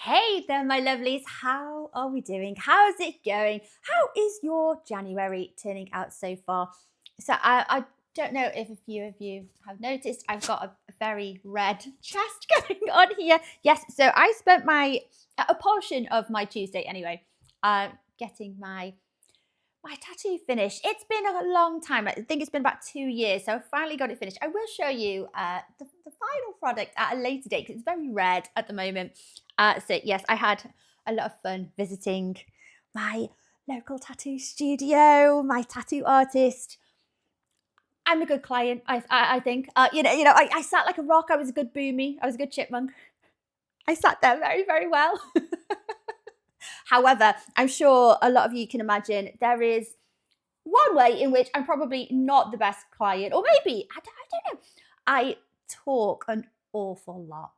Hey there, my lovelies. How are we doing? How's it going? How is your January turning out so far? So I don't know if a few of you have noticed, I've got a very red chest going on here. Yes, so I spent a portion of my Tuesday anyway, getting my tattoo finished. It's been a long time. I think it's been about 2 years. So I finally got it finished. I will show you the final product at a later date because it's very red at the moment. So yes, I had a lot of fun visiting my local tattoo studio, my tattoo artist. I'm a good client, I think. I sat like a rock. I was a good boomy. I was a good chipmunk. I sat there very, very well. However, I'm sure a lot of you can imagine there is one way in which I'm probably not the best client, or maybe, I don't know, I talk an awful lot.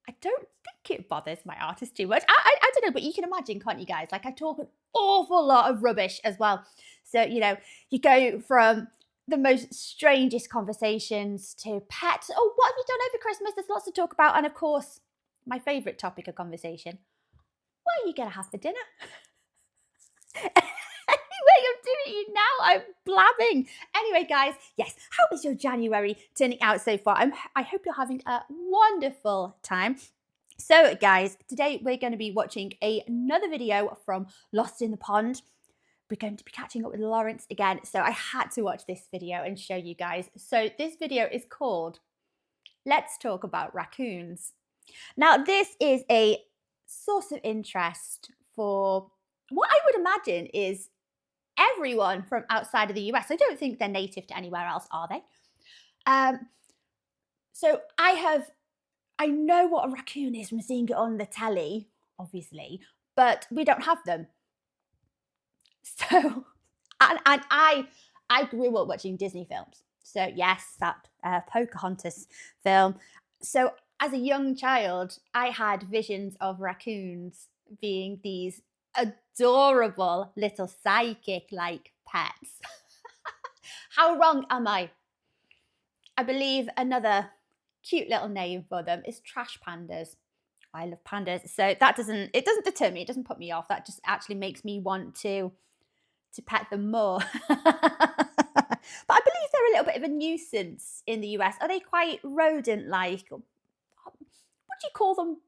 I don't think it bothers my artist too much. I don't know, but you can imagine, can't you guys? Like, I talk an awful lot of rubbish as well. So, you go from the most strangest conversations to pets. Oh, what have you done over Christmas? There's lots to talk about. And of course, my favourite topic of conversation, what are you going to have for dinner? Anyway, I'm doing it now. I'm blabbing. Anyway, guys, yes, how is your January turning out so far? I hope you're having a wonderful time. So, guys, today we're going to be watching another video from Lost in the Pond. We're going to be catching up with Lawrence again. So I had to watch this video and show you guys. So this video is called Let's Talk About Raccoons. Now, this is a source of interest for what I would imagine is everyone from outside of the US. I don't think they're native to anywhere else, are they? So I know what a raccoon is from seeing it on the telly, obviously, but we don't have them. So, and I grew up watching Disney films. So yes, that Pocahontas film. So as a young child, I had visions of raccoons being these adorable little psychic-like pets. How wrong am I? I believe another cute little name for them is trash pandas. I love pandas. So it doesn't deter me, it doesn't put me off. That just actually makes me want to pet them more. But I believe they're a little bit of a nuisance in the US. Are they quite rodent-like? Would you call them?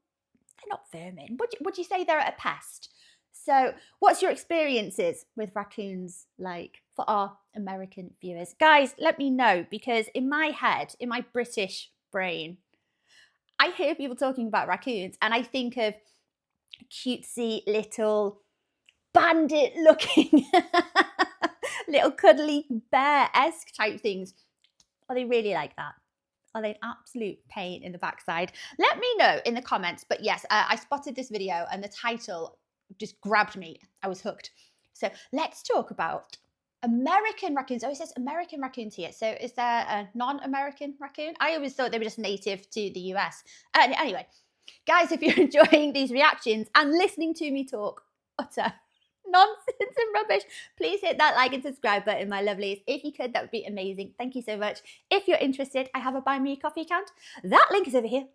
They're not vermin. Would you say they're a pest? So what's your experiences with raccoons like for our American viewers? Guys, let me know, because in my head, in my British brain, I hear people talking about raccoons and I think of cutesy little bandit looking little cuddly bear-esque type things. Are they really like that? Are they an absolute pain in the backside? Let me know in the comments. But yes, I spotted this video and the title just grabbed me. I was hooked. So let's talk about American raccoons. Oh, it says American raccoons here. So is there a non-American raccoon? I always thought they were just native to the US. Anyway, guys, if you're enjoying these reactions and listening to me talk utter nonsense and rubbish, please hit that like and subscribe button, my lovelies. If you could, that would be amazing. Thank you so much. If you're interested, I have a Buy Me a Coffee account. That link is over here.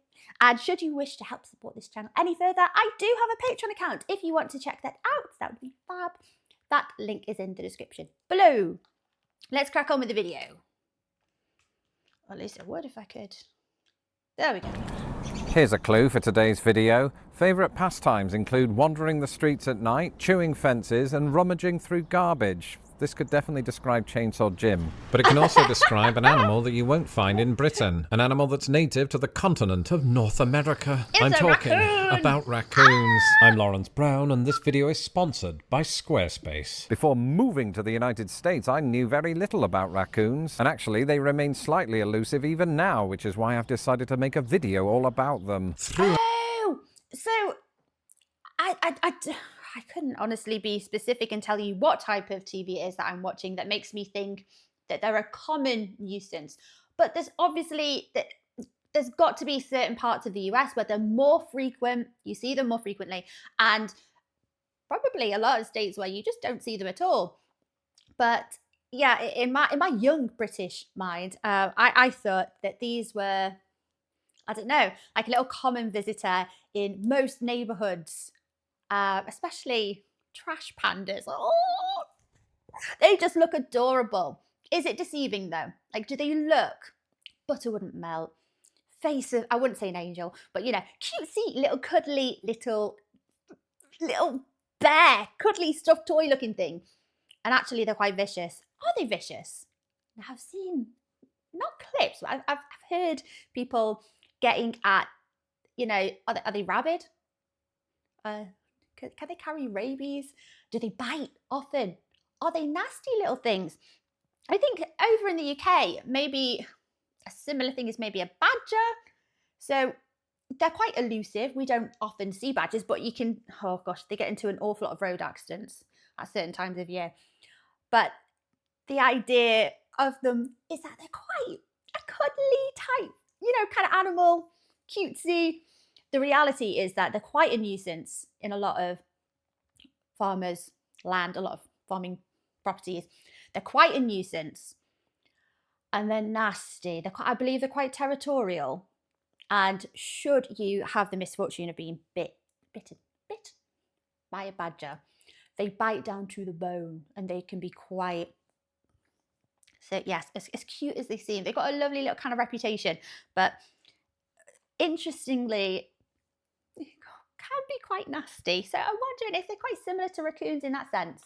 And should you wish to help support this channel any further, I do have a Patreon account. If you want to check that out, that would be fab. That link is in the description below. Let's crack on with the video. Or at least I would if I could. There we go. Here's a clue for today's video. Favourite pastimes include wandering the streets at night, chewing fences and rummaging through garbage. This could definitely describe Chainsaw Jim. But it can also describe an animal that you won't find in Britain. An animal that's native to the continent of North America. I'm talking about raccoons. I'm Lawrence Brown and this video is sponsored by Squarespace. Before moving to the United States, I knew very little about raccoons. And actually, they remain slightly elusive even now, which is why I've decided to make a video all about them. Oh, so I couldn't honestly be specific and tell you what type of TV it is that I'm watching that makes me think that they're a common nuisance. But there's got to be certain parts of the US where they're more frequent. You see them more frequently, and probably a lot of states where you just don't see them at all. But yeah, in my young British mind, I thought that these were I don't know, like a little common visitor in most neighborhoods, especially trash pandas. Oh, they just look adorable. Is it deceiving though? Like, do they look? Butter wouldn't melt. Face of, I wouldn't say an angel, but you know, cutesy little cuddly little bear, cuddly stuffed toy looking thing. And actually, they're quite vicious. Are they vicious? Now, I've seen not clips, but I've heard people getting at, you know, are they rabid? Can they carry rabies? Do they bite often? Are they nasty little things? I think over in the UK, maybe a similar thing is maybe a badger. So they're quite elusive. We don't often see badgers, but you can, oh gosh, they get into an awful lot of road accidents at certain times of year. But the idea of them is that they're quite a cuddly type, you know, kind of animal, cutesy. The reality is that they're quite a nuisance in a lot of farmers' land, a lot of farming properties. They're quite a nuisance and they're nasty. I believe they're quite territorial. And should you have the misfortune of being bit by a badger, they bite down to the bone and they can be quite, so yes, as cute as they seem. They've got a lovely little kind of reputation, but interestingly, can be quite nasty. So I'm wondering if they're quite similar to raccoons in that sense.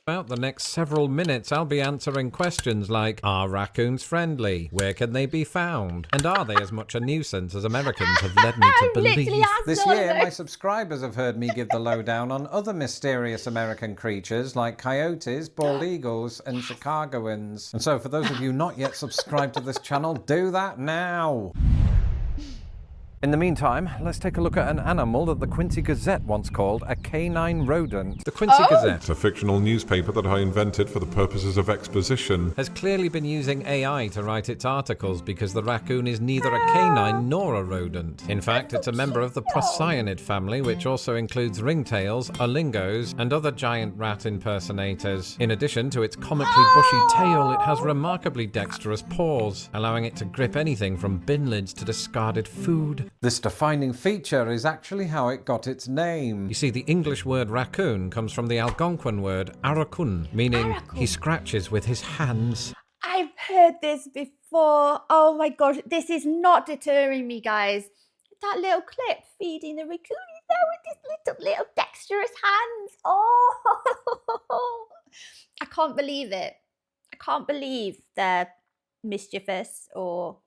Throughout the next several minutes, I'll be answering questions like, are raccoons friendly? Where can they be found? And are they as much a nuisance as Americans have led me to believe? This year, my subscribers have heard me give the lowdown on other mysterious American creatures like coyotes, bald eagles, and Chicagoans. And so for those of you not yet subscribed to this channel, do that now. In the meantime, let's take a look at an animal that the Quincy Gazette once called a canine rodent. The Quincy Gazette, a fictional newspaper that I invented for the purposes of exposition, has clearly been using AI to write its articles because the raccoon is neither a canine nor a rodent. In fact, it's a member of the Procyanid family, which also includes ringtails, olingos, and other giant rat impersonators. In addition to its comically bushy tail, it has remarkably dexterous paws, allowing it to grip anything from bin lids to discarded food. This defining feature is actually how it got its name. You see, the English word raccoon comes from the Algonquin word Raccoon, meaning he scratches with his hands. I've heard this before. Oh my gosh, this is not deterring me, guys. That little clip feeding the raccoon is there with his little dexterous hands. Oh, I can't believe it. I can't believe they're mischievous or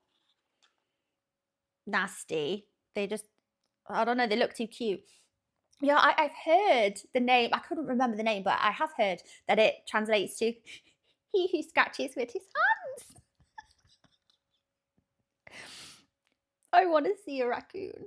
nasty. They just, I don't know, they look too cute. Yeah, I've heard the name. I couldn't remember the name, but I have heard that it translates to he who scratches with his hands. I want to see a raccoon.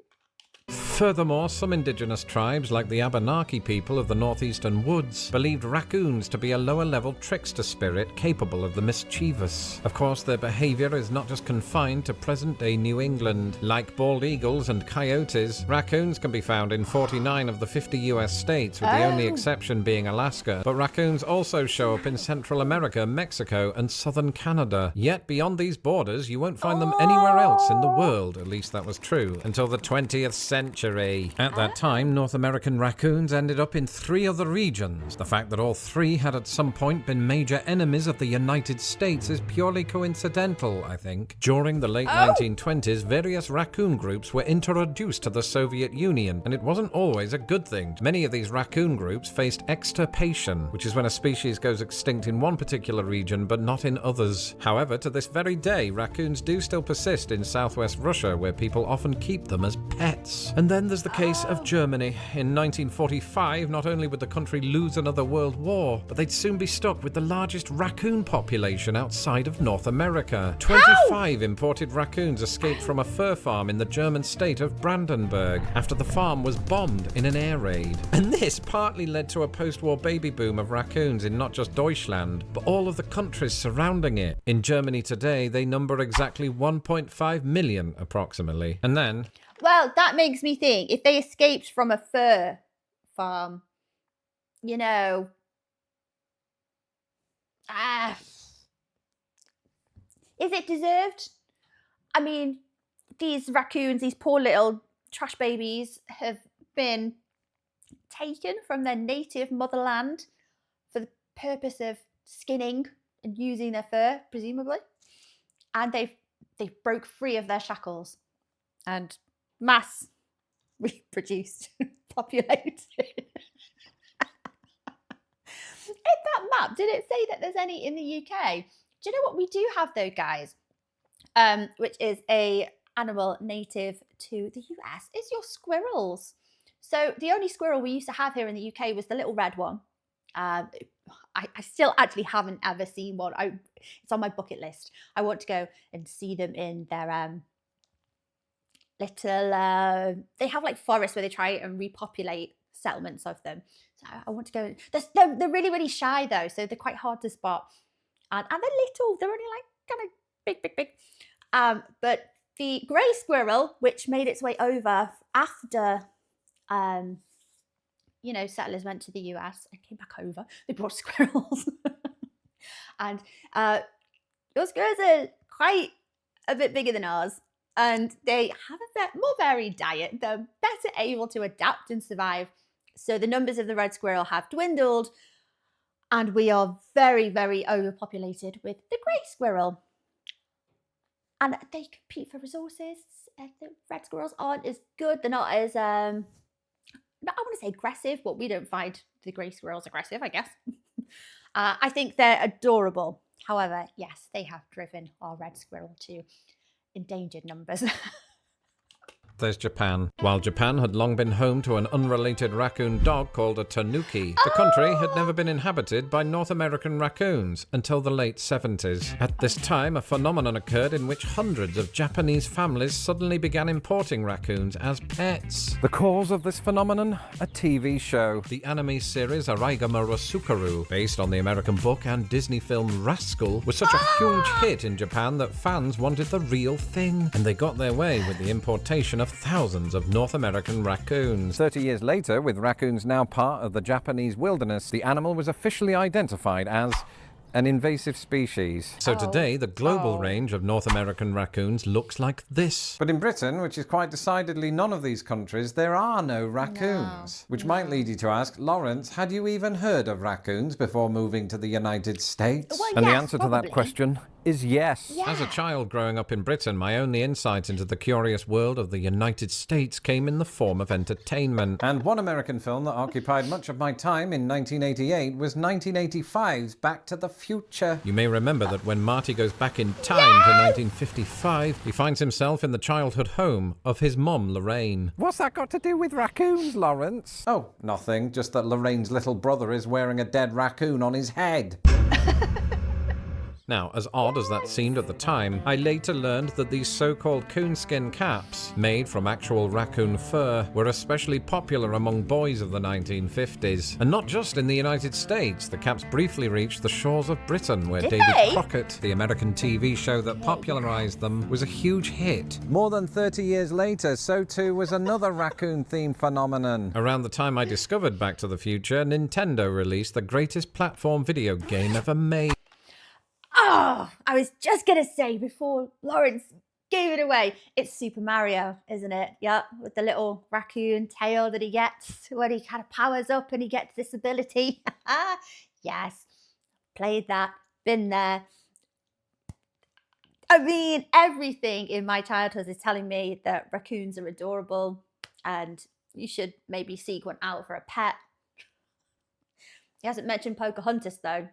Furthermore, some indigenous tribes, like the Abenaki people of the northeastern woods, believed raccoons to be a lower-level trickster spirit capable of the mischievous. Of course, their behavior is not just confined to present-day New England. Like bald eagles and coyotes, raccoons can be found in 49 of the 50 US states, with the only exception being Alaska. But raccoons also show up in Central America, Mexico, and southern Canada. Yet beyond these borders, you won't find them anywhere else in the world. At least that was true until the 20th century. At that time, North American raccoons ended up in 3 other regions. The fact that all 3 had at some point been major enemies of the United States is purely coincidental, I think. During the late 1920s, various raccoon groups were introduced to the Soviet Union, and it wasn't always a good thing. Many of these raccoon groups faced extirpation, which is when a species goes extinct in one particular region but not in others. However, to this very day, raccoons do still persist in southwest Russia, where people often keep them as pets. And then there's the case of Germany. In 1945, not only would the country lose another world war, but they'd soon be stuck with the largest raccoon population outside of North America. 25 imported raccoons escaped from a fur farm in the German state of Brandenburg after the farm was bombed in an air raid. And this partly led to a post-war baby boom of raccoons in not just Deutschland, but all of the countries surrounding it. In Germany today, they number exactly 1.5 million approximately. And then, well, that makes me think, if they escaped from a fur farm, you know, is it deserved? I mean, these raccoons, these poor little trash babies, have been taken from their native motherland for the purpose of skinning and using their fur, presumably. And they've broke free of their shackles and mass reproduced, populated. In that map, did it say that there's any in the UK? Do you know what we do have though, guys? Which is a animal native to the US, is your squirrels. So the only squirrel we used to have here in the UK was the little red one. I still actually haven't ever seen one. It's on my bucket list. I want to go and see them in their little. They have like forests where they try and repopulate settlements of them. So I want to go. They're really, really shy though, so they're quite hard to spot. And they're little. They're only like kind of big. But the grey squirrel, which made its way over after, settlers went to the US and came back over, they brought squirrels. And your squirrels are quite a bit bigger than ours. And they have a more varied diet. They're better able to adapt and survive. So the numbers of the red squirrel have dwindled. And we are very, very overpopulated with the grey squirrel. And they compete for resources. The red squirrels aren't as good. They're not as, I want to say aggressive, but we don't find the grey squirrels aggressive, I guess. I think they're adorable. However, yes, they have driven our red squirrel to endangered numbers. There's Japan. While Japan had long been home to an unrelated raccoon dog called a tanuki, the country had never been inhabited by North American raccoons until the late 70s. At this time, a phenomenon occurred in which hundreds of Japanese families suddenly began importing raccoons as pets. The cause of this phenomenon? A TV show. The anime series Araigama Rasukaru, based on the American book and Disney film Rascal, was such a huge hit in Japan that fans wanted the real thing, and they got their way with the importation of thousands of North American raccoons. 30 years later, with raccoons now part of the Japanese wilderness, the animal was officially identified as an invasive species. So today, the global range of North American raccoons looks like this. But in Britain, which is quite decidedly none of these countries, there are no raccoons. Which might lead you to ask, Lawrence, had you even heard of raccoons before moving to the United States? Well, and yes, the answer to that question is yes. Yeah. As a child growing up in Britain, my only insight into the curious world of the United States came in the form of entertainment. And one American film that occupied much of my time in 1988 was 1985's Back to the Future. You may remember that when Marty goes back in time to 1955, he finds himself in the childhood home of his mum, Lorraine. What's that got to do with raccoons, Lawrence? Oh, nothing. Just that Lorraine's little brother is wearing a dead raccoon on his head. Now, as odd as that seemed at the time, I later learned that these so-called coonskin caps, made from actual raccoon fur, were especially popular among boys of the 1950s. And not just in the United States, the caps briefly reached the shores of Britain, where David Crockett, the American TV show that popularized them, was a huge hit. More than 30 years later, so too was another raccoon-themed phenomenon. Around the time I discovered Back to the Future, Nintendo released the greatest platform video game ever made. Oh, I was just going to say before Lawrence gave it away, it's Super Mario, isn't it? Yep, with the little raccoon tail that he gets when he kind of powers up and he gets this ability. Yes, played that, been there. I mean, everything in my childhood is telling me that raccoons are adorable and you should maybe seek one out for a pet. He hasn't mentioned Pocahontas though.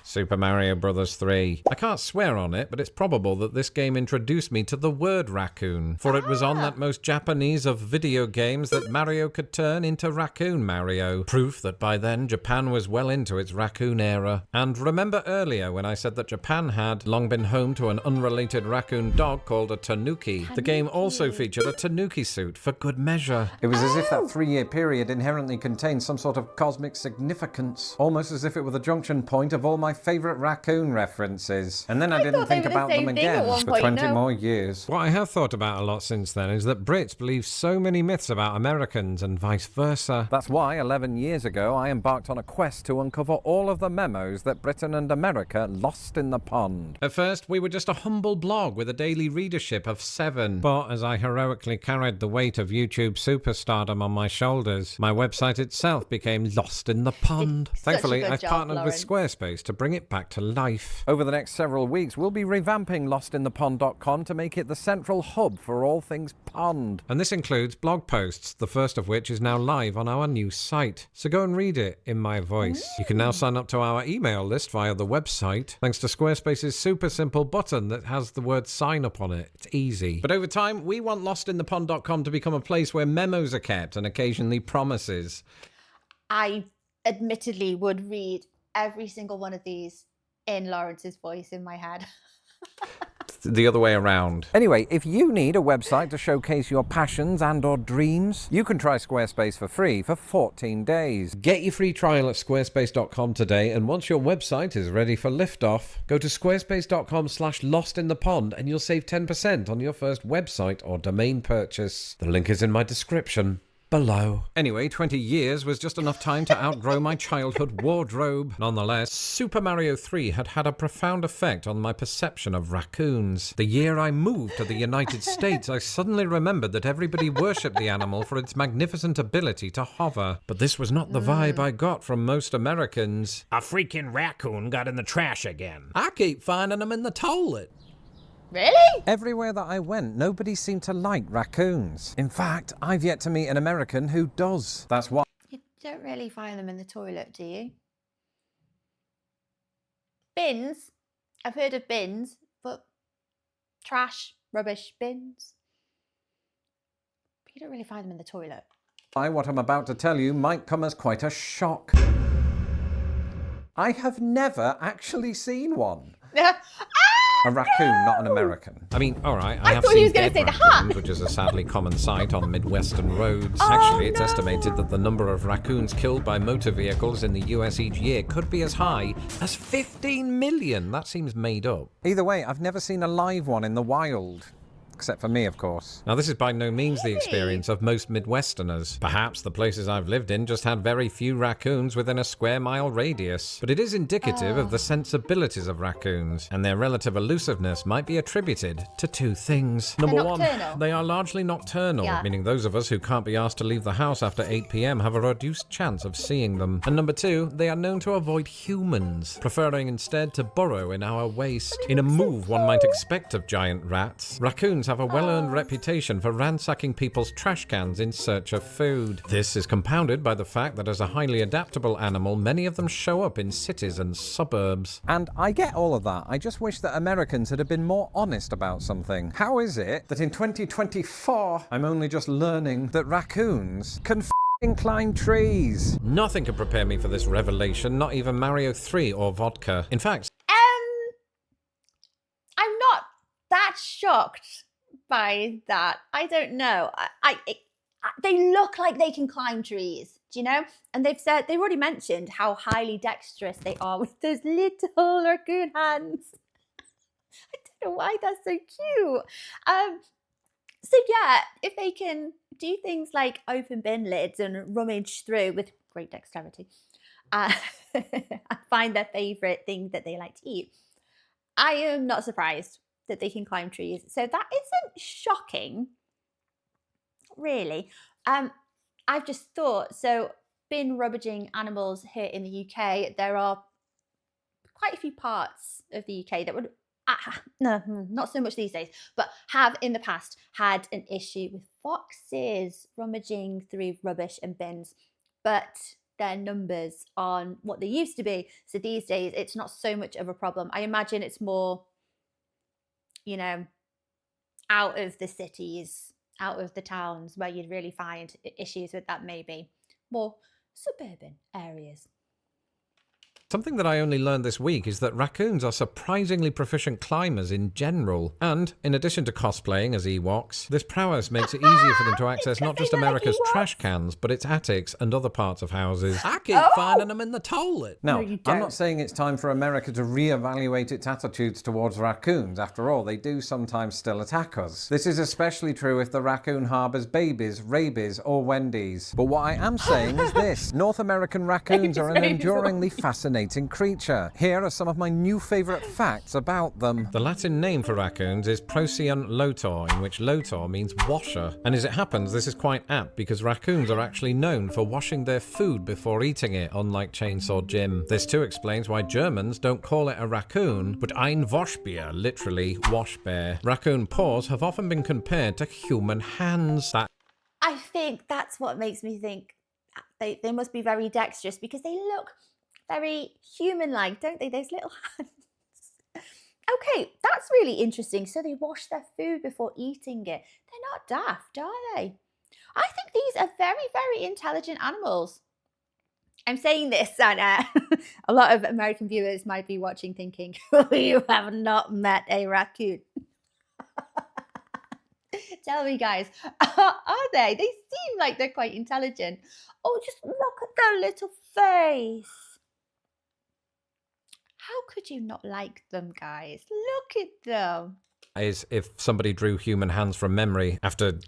Super Mario Bros. 3. I can't swear on it, but it's probable that this game introduced me to the word raccoon, for it was on that most Japanese of video games that Mario could turn into Raccoon Mario. Proof that by then Japan was well into its raccoon era. And remember earlier when I said that Japan had long been home to an unrelated raccoon dog called a tanuki? The game also featured a tanuki suit for good measure. It was as if that 3-year period inherently contained some sort of cosmic significance, almost as if it were the junction point of all all my favourite raccoon references. And then I didn't thought they think were the about them same thing at again one for point, 20 no. more years. What I have thought about a lot since then is that Brits believe so many myths about Americans and vice versa. That's why 11 years ago I embarked on a quest to uncover all of the memos that Britain and America lost in the pond. At first, we were just a humble blog with a daily readership of 7. But as I heroically carried the weight of YouTube superstardom on my shoulders, my website itself became lost in the pond. Such a Thankfully, good I've job, partnered with Lauren. Squarespace to bring it back to life. Over the next several weeks, we'll be revamping lostinthepond.com to make it the central hub for all things pond. And this includes blog posts, the first of which is now live on our new site. So go and read it in my voice. You can now sign up to our email list via the website, thanks to Squarespace's super simple button that has the word sign up on it. It's easy. But over time, we want lostinthepond.com to become a place where memos are kept and occasionally promises. I admittedly would read every single one of these in Lawrence's voice in my head. The other way around. Anyway, if you need a website to showcase your passions and or dreams, you can try Squarespace for free for 14 days. Get your free trial at squarespace.com today, and once your website is ready for liftoff, go to squarespace.com/lostinthepond and you'll save 10% on your first website or domain purchase. The link is in my description below. Anyway, 20 years was just enough time to outgrow my childhood wardrobe. Nonetheless, Super Mario 3 had had a profound effect on my perception of raccoons. The year I moved to the United States, I suddenly remembered that everybody worshipped the animal for its magnificent ability to hover. But this was not the vibe I got from most Americans. A freaking raccoon got in the trash again. I keep finding them in the toilet. Really? Everywhere that I went, nobody seemed to like raccoons. In fact, I've yet to meet an American who does. That's why You don't really find them in the toilet, do you? Bins. I've heard of bins, but trash, rubbish bins. But you don't really find them in the toilet. what I'm about to tell you might come as quite a shock. I have never actually seen one. A raccoon, not an American. I mean, alright, I have thought he seen was gonna dead say the raccoons, hat. which is a sadly common sight on Midwestern roads. Oh, Actually, it's no. estimated that the number of raccoons killed by motor vehicles in the US each year could be as high as 15 million. That seems made up. Either way, I've never seen a live one in the wild. Except for me, of course. Now, this is by no means the experience of most Midwesterners. Perhaps the places I've lived in just had very few raccoons within a square mile radius. But it is indicative of the sensibilities of raccoons, and their relative elusiveness might be attributed to 2 things. Number 1, nocturnal. they are largely nocturnal, Yeah. meaning those of us who can't be asked to leave the house after 8 p.m. have a reduced chance of seeing them. And number 2, they are known to avoid humans, preferring instead to burrow in our waste. In a move one might expect of giant rats, raccoons have a well-earned reputation for ransacking people's trash cans in search of food. This is compounded by the fact that as a highly adaptable animal, many of them show up in cities and suburbs. And I get all of that. I just wish that Americans had been more honest about something. How is it that in 2024, I'm only just learning that raccoons can climb trees? Nothing can prepare me for this revelation, not even Mario 3 or vodka. In fact, I'm not that shocked by that. I don't know. They look like they can climb trees, do you know? And they've already mentioned how highly dexterous they are with those little raccoon hands. I don't know why that's so cute. So yeah, if they can do things like open bin lids and rummage through with great dexterity, and find their favorite thing that they like to eat, I am not surprised that they can climb trees. So that isn't shocking, really. I've just thought, so bin rummaging animals here in the UK, there are quite a few parts of the UK that would, no, not so much these days, but have in the past had an issue with foxes rummaging through rubbish and bins. But their numbers aren't what they used to be. So these days, it's not so much of a problem. I imagine it's more, out of the cities, out of the towns where you'd really find issues with that, maybe more suburban areas. Something that I only learned this week is that raccoons are surprisingly proficient climbers in general. And, in addition to cosplaying as Ewoks, this prowess makes it easier for them to access not just America's trash cans, but its attics and other parts of houses. I keep finding them in the toilet. Now, you I'm don't. not saying it's time for America to re-evaluate its attitudes towards raccoons. After all, they do sometimes still attack us. This is especially true if the raccoon harbours babies, rabies, or Wendy's. But what I am saying is this. North American raccoons are an enduringly fascinating creature. Here are some of my new favourite facts about them. The Latin name for raccoons is Procyon lotor, in which lotor means washer. And as it happens, this is quite apt because raccoons are actually known for washing their food before eating it, unlike Chainsaw Jim. This too explains why Germans don't call it a raccoon, but ein Waschbär, literally wash bear. Raccoon paws have often been compared to human hands. I think that's what makes me think they must be very dexterous, because they look very human-like, don't they? Those little hands. Okay, that's really interesting. So they wash their food before eating it. They're not daft, are they? I think these are very, very intelligent animals. I'm saying this, and a lot of American viewers might be watching thinking, you have not met a raccoon. Tell me, guys, are they? They seem like they're quite intelligent. Oh, just look at their little face. How could you not like them, guys? Look at them. Is if somebody drew human hands from memory after,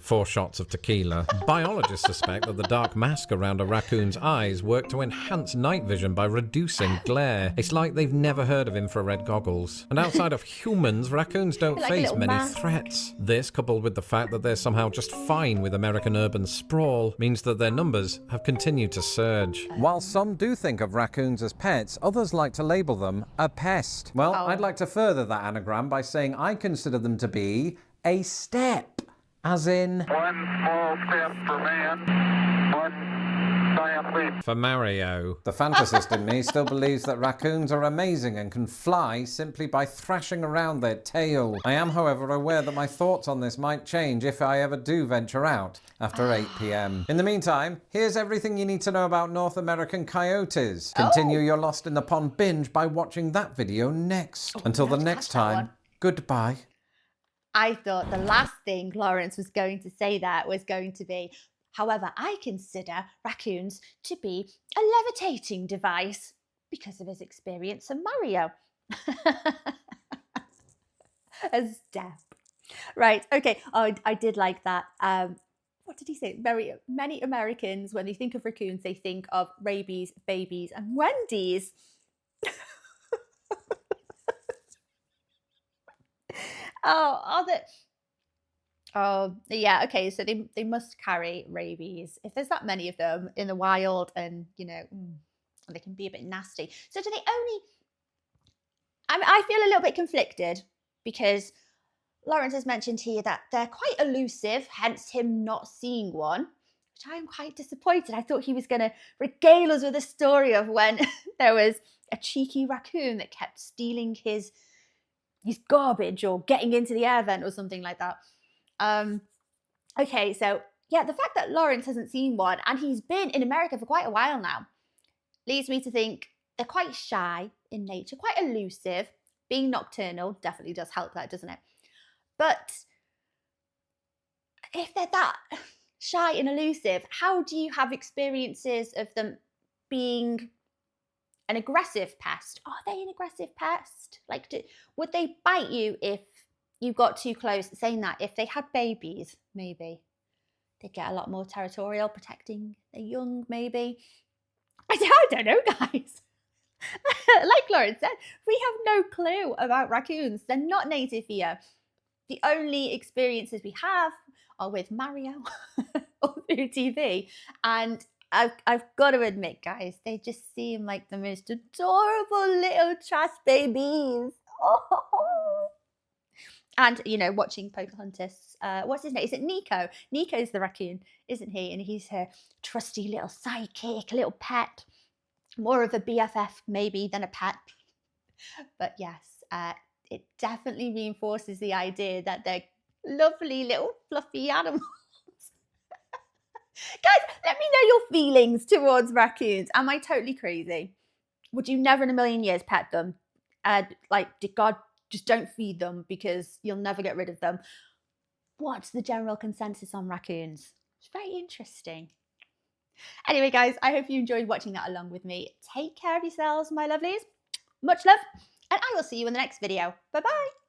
4 shots of tequila. Biologists suspect that the dark mask around a raccoon's eyes work to enhance night vision by reducing glare. It's like they've never heard of infrared goggles. And outside of humans, raccoons don't Like a face little many mask. threats. This, coupled with the fact that they're somehow just fine with American urban sprawl, means that their numbers have continued to surge. While some do think of raccoons as pets, others like to label them a pest. Well, I'd like to further that anagram by saying I consider them to be a step, as in One small step for man, one giant leap for Mario. The fantasist in me still believes that raccoons are amazing and can fly simply by thrashing around their tail. I am, however, aware that my thoughts on this might change if I ever do venture out after 8 p.m. In the meantime, here's everything you need to know about North American coyotes. Continue your Lost in the Pond binge by watching that video next. Until the next time, goodbye. I thought the last thing Lawrence was going to say that was going to be, however, I consider raccoons to be a levitating device because of his experience of Mario. A step. Right, okay. Oh, I did like that. What did he say? Many Americans, when they think of raccoons, they think of rabies, babies, and Wendy's. Oh, yeah, okay, so they must carry rabies. If there's that many of them in the wild, and, they can be a bit nasty. So do they only... I feel a little bit conflicted, because Lawrence has mentioned here that they're quite elusive, hence him not seeing one, which I am quite disappointed. I thought he was going to regale us with a story of when there was a cheeky raccoon that kept stealing his garbage or getting into the air vent or something like that. Okay, so yeah, the fact that Lawrence hasn't seen one, and he's been in America for quite a while now, leads me to think they're quite shy in nature, quite elusive. Being nocturnal definitely does help that, doesn't it? But if they're that shy and elusive, how do you have experiences of them being an aggressive pest? Are they an aggressive pest? Like, would they bite you if you got too close? Saying that, if they had babies, maybe they'd get a lot more territorial, protecting their young, maybe. I don't know, guys. Like Lawrence said, we have no clue about raccoons. They're not native here. The only experiences we have are with Mario or through TV. And I've got to admit, guys, they just seem like the most adorable little trash babies. Oh. And, watching Pocahontas, what's his name? Is it Nico? Nico's the raccoon, isn't he? And he's her trusty little sidekick, little pet. More of a BFF, maybe, than a pet. But yes, it definitely reinforces the idea that they're lovely little fluffy animals. Guys, let me know your feelings towards raccoons. Am I totally crazy? Would you never in a million years pet them? Like, God, just don't feed them because you'll never get rid of them. What's the general consensus on raccoons? It's very interesting. Anyway, guys, I hope you enjoyed watching that along with me. Take care of yourselves, my lovelies. Much love, and I will see you in the next video. Bye-bye.